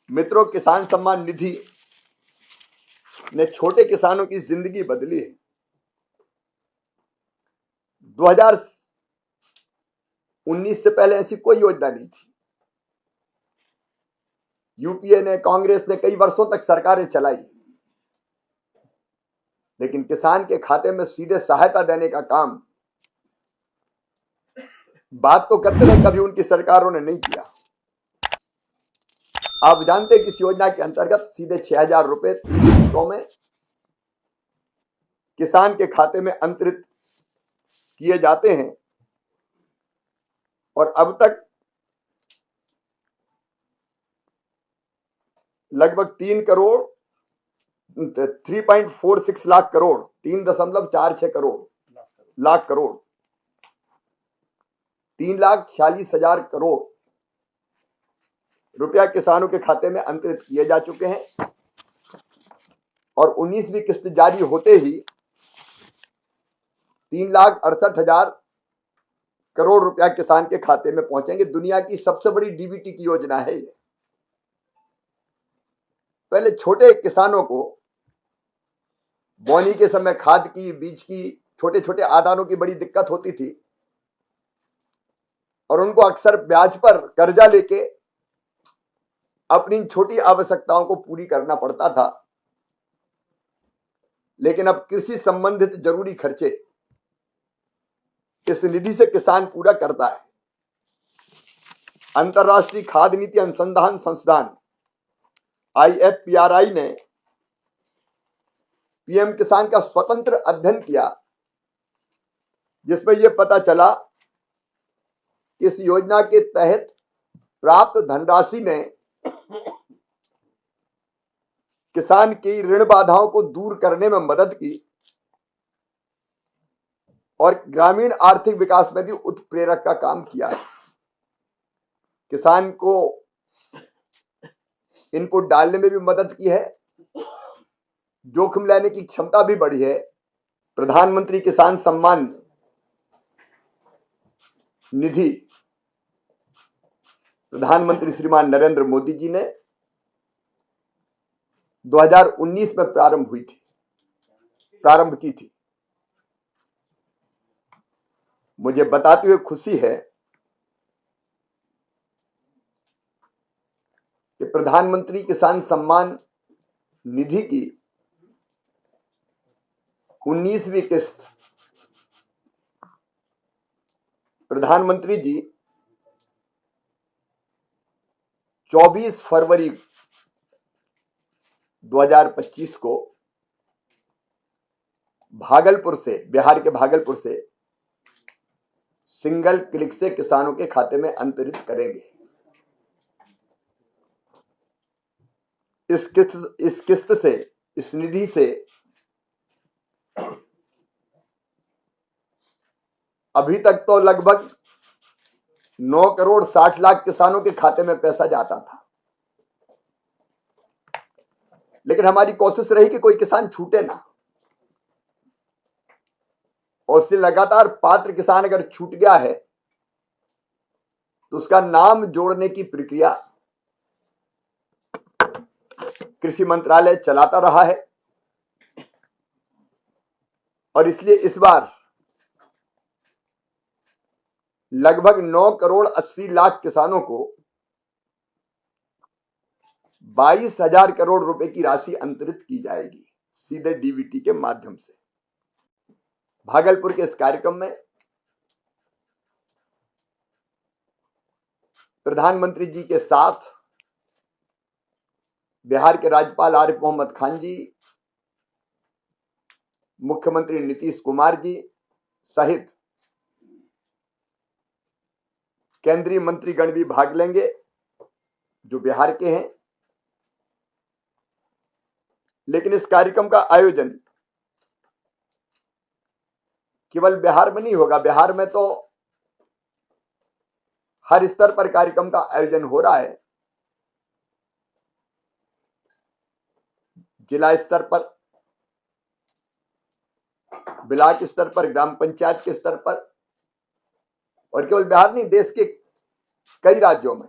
मित्रों, किसान सम्मान निधि ने छोटे किसानों की जिंदगी बदली है। 2019 से पहले ऐसी कोई योजना नहीं थी। यूपीए ने, कांग्रेस ने कई वर्षों तक सरकारें चलाई, लेकिन किसान के खाते में सीधे सहायता देने का काम बात तो करते रहे, कभी उनकी सरकारों ने नहीं किया। आप जानते हैं कि इस योजना के अंतर्गत सीधे 6,000 रुपए 3 किस्तों में किसान के खाते में अंतरित किए जाते हैं और अब तक लगभग 3.46 लाख करोड़ 3.46 लाख करोड़ 3,46,000 करोड़ रुपया किसानों के खाते में अंतरित किए जा चुके हैं और 19वीं किस्त जारी होते ही 3,68,000 करोड़ रुपया किसान के खाते में पहुंचेंगे। दुनिया की सबसे बड़ी डीबीटी की योजना है ये। पहले छोटे किसानों को बोनी के समय खाद की, बीज की, छोटे छोटे आदानों की बड़ी दिक्कत होती थी और उनको अक्सर ब्याज पर कर्जा लेके अपनी छोटी आवश्यकताओं को पूरी करना पड़ता था। लेकिन अब कृषि संबंधित जरूरी खर्चे इस निधि से किसान पूरा करता है। अंतर्राष्ट्रीय खाद्य नीति अनुसंधान संस्थान IFPRI ने पीएम किसान का स्वतंत्र अध्ययन किया, जिसमें यह पता चला कि इस योजना के तहत प्राप्त धनराशि ने किसान की ऋण बाधाओं को दूर करने में मदद की और ग्रामीण आर्थिक विकास में भी उत्प्रेरक का काम किया है। किसान को इनपुट डालने में भी मदद की है, जोखिम लेने की क्षमता भी बढ़ी है। प्रधानमंत्री किसान सम्मान निधि प्रधानमंत्री श्रीमान नरेंद्र मोदी जी ने 2019 में प्रारंभ की थी। मुझे बताते हुए खुशी है कि प्रधानमंत्री किसान सम्मान निधि की 19वीं किस्त प्रधानमंत्री जी 24 फरवरी 2025 को बिहार के भागलपुर से सिंगल क्लिक से किसानों के खाते में अंतरित करेंगे। इस निधि से अभी तक तो लगभग 9 करोड़ 60 लाख किसानों के खाते में पैसा जाता था, लेकिन हमारी कोशिश रही कि कोई किसान छूटे ना, और उससे लगातार पात्र किसान अगर छूट गया है तो उसका नाम जोड़ने की प्रक्रिया कृषि मंत्रालय चलाता रहा है और इसलिए इस बार लगभग 9 करोड़ 80 लाख किसानों को 22,000 करोड़ रुपए की राशि अंतरित की जाएगी सीधे डीबीटी के माध्यम से। भागलपुर के इस कार्यक्रम में प्रधानमंत्री जी के साथ बिहार के राज्यपाल आरिफ मोहम्मद खान जी, मुख्यमंत्री नीतीश कुमार जी सहित केंद्रीय मंत्रीगण भी भाग लेंगे जो बिहार के हैं। लेकिन इस कार्यक्रम का आयोजन केवल बिहार में नहीं होगा। बिहार में तो हर स्तर पर कार्यक्रम का आयोजन हो रहा है। जिला स्तर पर, ब्लॉक स्तर पर, ग्राम पंचायत के स्तर पर, और केवल बिहार नहीं, देश के कई राज्यों में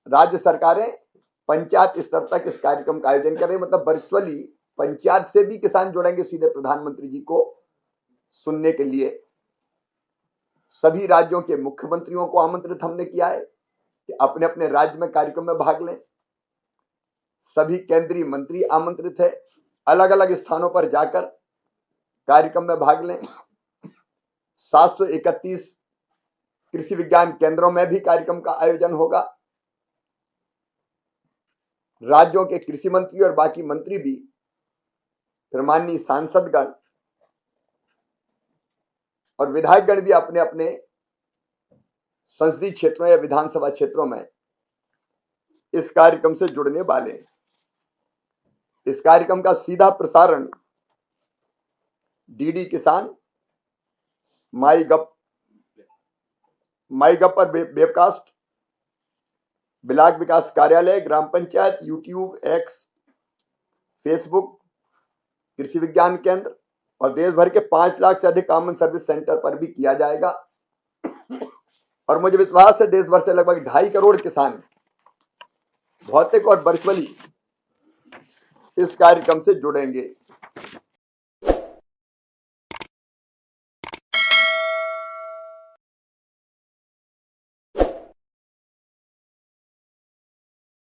राज्य सरकारें पंचायत स्तर तक इस कार्यक्रम का आयोजन कर रही, मतलब वर्चुअली पंचायत से भी किसान जुड़ेंगे सीधे प्रधानमंत्री जी को सुनने के लिए। सभी राज्यों के मुख्यमंत्रियों को आमंत्रित हमने किया है कि अपने अपने राज्य में कार्यक्रम में भाग लें। सभी केंद्रीय मंत्री आमंत्रित है, अलग अलग स्थानों पर जाकर कार्यक्रम में भाग लें। 731 कृषि विज्ञान केंद्रों में भी कार्यक्रम का आयोजन होगा। राज्यों के कृषि मंत्री और बाकी मंत्री भी, फिर माननीय सांसदगण और विधायकगण भी अपने अपने संसदीय क्षेत्रों या विधानसभा क्षेत्रों में इस कार्यक्रम से जुड़ने वाले हैं। इस कार्यक्रम का सीधा प्रसारण डीडी किसान, माई गप पर वेबकास्ट, ब्लॉक विकास कार्यालय, ग्राम पंचायत, यूट्यूब, एक्स, फेसबुक, कृषि विज्ञान केंद्र और देश भर के 5 लाख से अधिक कॉमन सर्विस सेंटर पर भी किया जाएगा। और मुझे विश्वास है देश भर से लगभग 2.5 करोड़ किसान भौतिक और वर्चुअली इस कार्यक्रम से जुड़ेंगे।